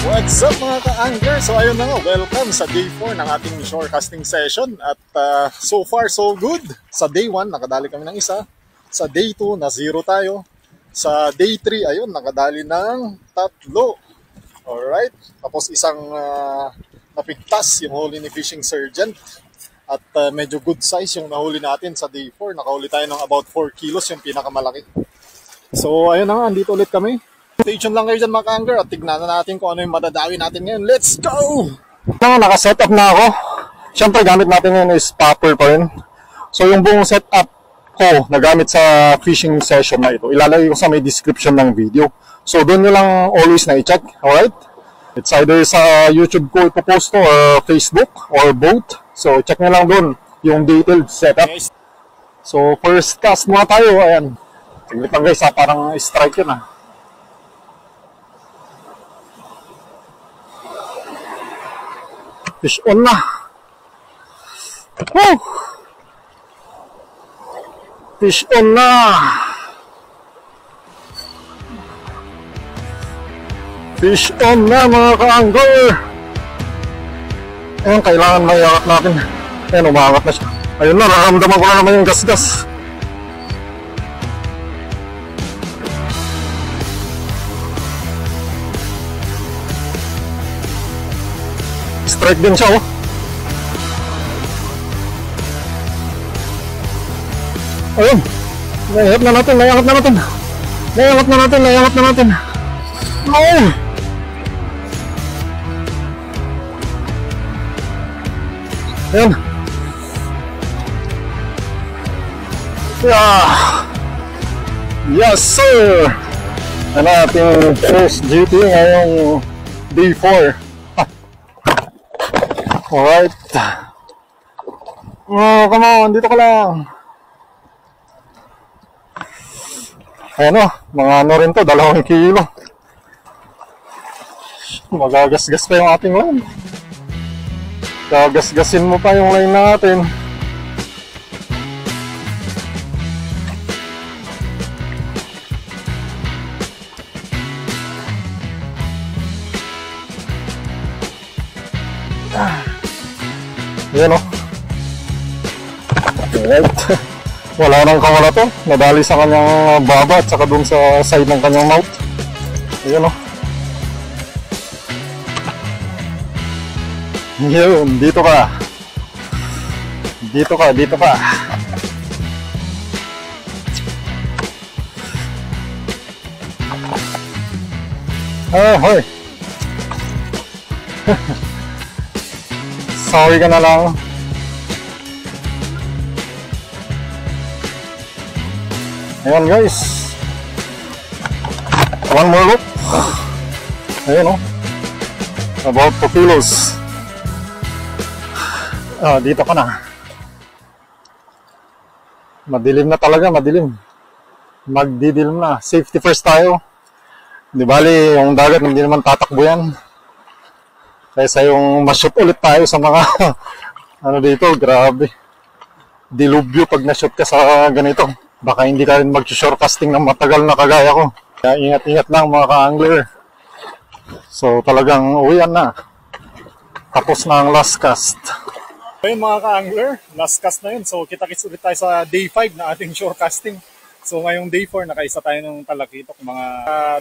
What's up mga ka-angler? So ayun na nga, welcome sa day 4 ng ating shore casting session. At so far so good. Sa day 1, nakadali kami ng isa. Sa day 2, na 0 tayo. Sa day 3, ayun, nakadali ng 3. Alright, tapos isang napigtas yung huli ni Fishing Sergeant. At medyo good size yung nahuli natin sa day 4. Nakahuli tayo ng about 4 kilos, yung pinakamalaki. So ayun na nga, andito ulit kami. Stay tuned lang kayo dyan mga ka-angler at tignan na natin kung ano yung madadawi natin ngayon. Let's go! Naka-set up na ako. Siyempre gamit natin ngayon is popper pa rin. So yung buong setup ko nagamit sa fishing session na ito, ilalagay ko sa may description ng video. So doon nyo lang always na i-check, alright? It's either sa YouTube ko ipopost to or Facebook or both. So check nyo lang doon yung detailed setup. So first cast muna tayo, ayan. Tiglit lang guys ha, parang strike yun ha. Fish on na. Woo! Fish on na. Fish on na mga ka-angler. Ayan, kailangan maiangat natin. Ayan, umangat na siya. Ayun na, nararamdaman ko na naman yung gas-gas. Strike din siya, oh. Ayun. Naiangat na natin. No! Ayan. Yeah. Yes, sir! Ano ating first duty ngayong day 4. Alright. Oh, come on, dito ka lang. Ayan o, mga ano rin to, 2 kilo. Magagasgas pa yung ating line. Gagasgasin mo pa yung line natin. Ayan o. Alright. Wala nang kawala to. Nadali sa kanyang baba at saka dun sa side ng kanyang mouth. Ayan o. Yun, dito ka. Dito ka. Ah, hoy. Sorry ka na lang. Ayan guys. One more look. Ayan o. About 2 kilos. Dito ka na. Madilim na talaga, madilim. Magdidilim na. Safety first tayo. Di bali, yung dagat hindi naman tatakbo yan. Kaysa yung ma-shoot ulit tayo sa mga ano dito, grabe. Dilubyo pag na-shoot ka sa ganito. Baka hindi ka rin mag-shore casting ng matagal na kagaya ko. Kaya ingat-ingat lang mga ka-angler. So talagang uwian na. Tapos na ang last cast. Ayun mga ka-angler, last cast na yun. So kita-kits ulit tayo sa day 5 na ating shore casting. So ngayong day 4, nakaisa tayo ng talakitok. Mga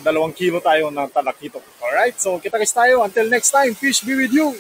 2 kilo tayo ng talakitok. Alright, so kita-kits tayo. Until next time, fish be with you!